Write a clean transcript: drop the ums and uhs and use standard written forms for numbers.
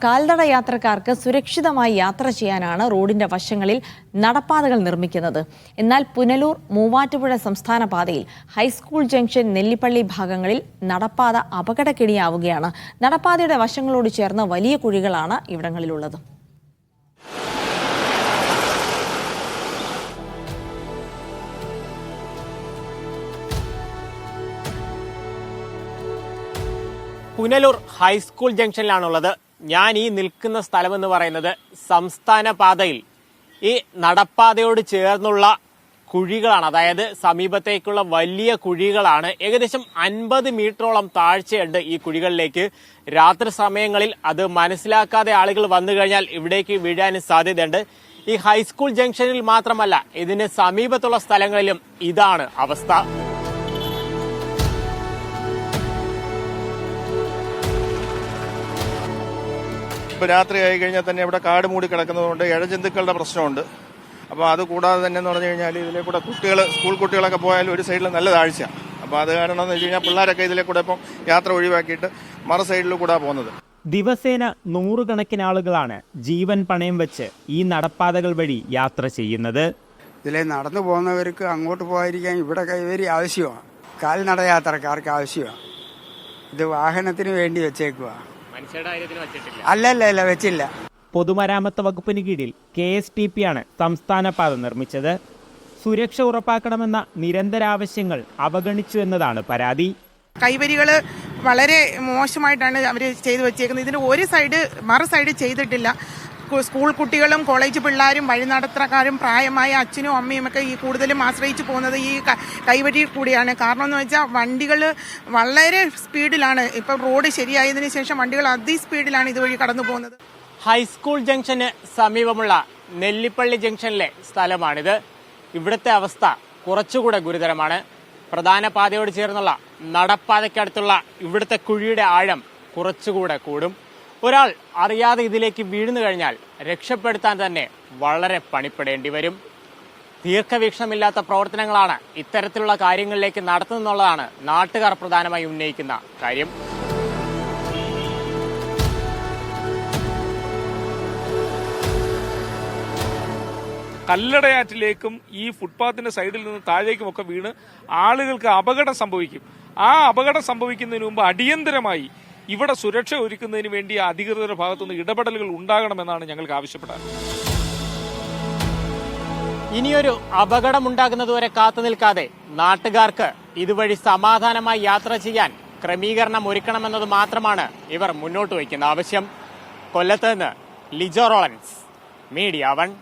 കാൽനട യാത്രക്കാർക്ക് സുരക്ഷിതമായി യാത്ര ചെയ്യാനാണ് റോഡിന്റെ വശങ്ങളിൽ നടപ്പാതകൾ നിർമ്മിക്കുന്നത്. എന്നാൽ പുനലൂർ മൂവാറ്റുപുഴ സംസ്ഥാന പാതയിൽ ഹൈസ്കൂൾ ജംഗ്ഷൻ നെല്ലിപ്പള്ളി ഭാഗങ്ങളിൽ നടപ്പാത അപകടക്കെണിയാവുകയാണ്. നടപ്പാതയുടെ വശങ്ങളോട് ചേർന്ന് വലിയ കുഴികളാണ് ഇവിടങ്ങളിലുള്ളത്. പുനലൂർ ഹൈസ്കൂൾ ജംഗ്ഷനിലാണുള്ളത്. ഞാൻ ഈ നിൽക്കുന്ന സ്ഥലമെന്ന് പറയുന്നത് സംസ്ഥാന പാതയിൽ ഈ നടപ്പാതയോട് ചേർന്നുള്ള കുഴികളാണ്. അതായത് സമീപത്തേക്കുള്ള വലിയ കുഴികളാണ്. ഏകദേശം 50 മീറ്ററോളം താഴ്ചയുണ്ട് ഈ കുഴികളിലേക്ക്. രാത്രി സമയങ്ങളിൽ അത് മനസ്സിലാക്കാതെ ആളുകൾ വന്നു കഴിഞ്ഞാൽ ഇവിടേക്ക് വീഴാനും സാധ്യതയുണ്ട്. ഈ ഹൈസ്കൂൾ ജംഗ്ഷനിൽ മാത്രമല്ല, ഇതിന് സമീപത്തുള്ള സ്ഥലങ്ങളിലും ഇതാണ് അവസ്ഥ. ഇപ്പോൾ രാത്രി ആയി കഴിഞ്ഞാൽ തന്നെ ഇവിടെ കാട് മൂടി കിടക്കുന്നതുകൊണ്ട് ഇഴജന്തുക്കളുടെ പ്രശ്നമുണ്ട്. അപ്പോൾ അത് കൂടാതെ തന്നെ എന്ന് പറഞ്ഞു കഴിഞ്ഞാൽ ഇതിലെ കൂടെ സ്കൂൾ കുട്ടികളൊക്കെ പോയാലും ഒരു സൈഡിൽ നല്ല താഴ്ച. അപ്പോൾ അത് കാരണം എന്ന് വെച്ച് കഴിഞ്ഞാൽ പിള്ളേരൊക്കെ ഇതിലെ കൂടെ ഇപ്പം യാത്ര ഒഴിവാക്കിയിട്ട് മറു സൈഡിൽ കൂടെ പോകുന്നത്. ദിവസേന നൂറുകണക്കിന് ആളുകളാണ് ജീവൻ പണയം വെച്ച് ഈ നടപ്പാതകൾ വഴി യാത്ര ചെയ്യുന്നത്. ഇതിലെ നടന്നു പോകുന്നവർക്ക് അങ്ങോട്ട് പോകാതിരിക്കാൻ ഇവിടെ കൈവരി ആവശ്യമാണ്. കാൽനട യാത്രക്കാർക്ക് ആവശ്യമാണ്. ഇത് വാഹനത്തിന് വേണ്ടി വെച്ചേക്കുക. അല്ല വെച്ചില്ല. പൊതുമരാമത്ത് വകുപ്പിന് കീഴിൽ KSTP ആണ് സംസ്ഥാന പാത നിർമ്മിച്ചത്. സുരക്ഷ ഉറപ്പാക്കണമെന്ന നിരന്തരാവശ്യങ്ങൾ അവഗണിച്ചു എന്നതാണ് പരാതി. കൈവരികൾ വളരെ മോശമായിട്ടാണ് അവർ ചെയ്തു വെച്ചേക്കുന്നത്. ഇതിന് ഒരു സൈഡ് മറു സൈഡ് ചെയ്തിട്ടില്ല. സ്കൂൾ കുട്ടികളും കോളേജ് പിള്ളേരും വഴിനടത്തക്കാരും പ്രായമായ അച്ഛനും അമ്മയും ഒക്കെ ഈ കൂടുതലും ആശ്രയിച്ചു പോകുന്നത് ഈ കൈവരി കൂടിയാണ്. കാരണം എന്ന് വെച്ചാൽ വണ്ടികൾ വളരെ സ്പീഡിലാണ്. ഇപ്പം റോഡ് ശരിയായതിനു ശേഷം വണ്ടികൾ അതിസ്പീഡിലാണ് ഇതുവഴി കടന്നു പോകുന്നത്. ഹൈസ്കൂൾ ജംഗ്ഷന് സമീപമുള്ള നെല്ലിപ്പള്ളി ജംഗ്ഷനിലെ സ്ഥലമാണിത്. ഇവിടുത്തെ അവസ്ഥ കുറച്ചുകൂടെ ഗുരുതരമാണ്. പ്രധാന പാതയോട് ചേർന്നുള്ള നടപ്പാതയ്ക്കടുത്തുള്ള ഇവിടുത്തെ കുഴിയുടെ ആഴം കുറച്ചുകൂടെ കൂടും. ഒരാൾ അറിയാതെ ഇതിലേക്ക് വീഴുന്നു കഴിഞ്ഞാൽ രക്ഷപ്പെടുത്താൻ തന്നെ വളരെ പണിപ്പെടേണ്ടി വരും. ദീർഘവീക്ഷണമില്ലാത്ത പ്രവർത്തനങ്ങളാണ് ഇത്തരത്തിലുള്ള കാര്യങ്ങളിലേക്ക് നടത്തുന്നുള്ളതാണ് നാട്ടുകാർ പ്രധാനമായി ഉന്നയിക്കുന്ന കാര്യം. കല്ലടയാറ്റിലേക്കും ഈ ഫുട്പാത്തിന്റെ സൈഡിൽ നിന്ന് താഴേക്കുമൊക്കെ വീണ് ആളുകൾക്ക് അപകടം സംഭവിക്കും. ആ അപകടം സംഭവിക്കുന്നതിന് മുമ്പ് അടിയന്തരമായി ഇവിടെ സുരക്ഷ ഒരുക്കുന്നതിന് വേണ്ടി അധികൃതരുടെ ഭാഗത്തുനിന്ന് ഇടപെടലുകൾ ഉണ്ടാകണമെന്നാണ് ഞങ്ങൾക്ക് ആവശ്യപ്പെടാൻ. ഇനിയൊരു അപകടമുണ്ടാകുന്നതുവരെ കാത്തു നിൽക്കാതെ നാട്ടുകാർക്ക് ഇതുവഴി സമാധാനമായി യാത്ര ചെയ്യാൻ ക്രമീകരണം ഒരുക്കണമെന്നത് മാത്രമാണ് ഇവർ മുന്നോട്ട് വയ്ക്കുന്ന ആവശ്യം. കൊല്ലത്ത് നിന്ന് ലിജോ റോളൻസ്, മീഡിയ 1.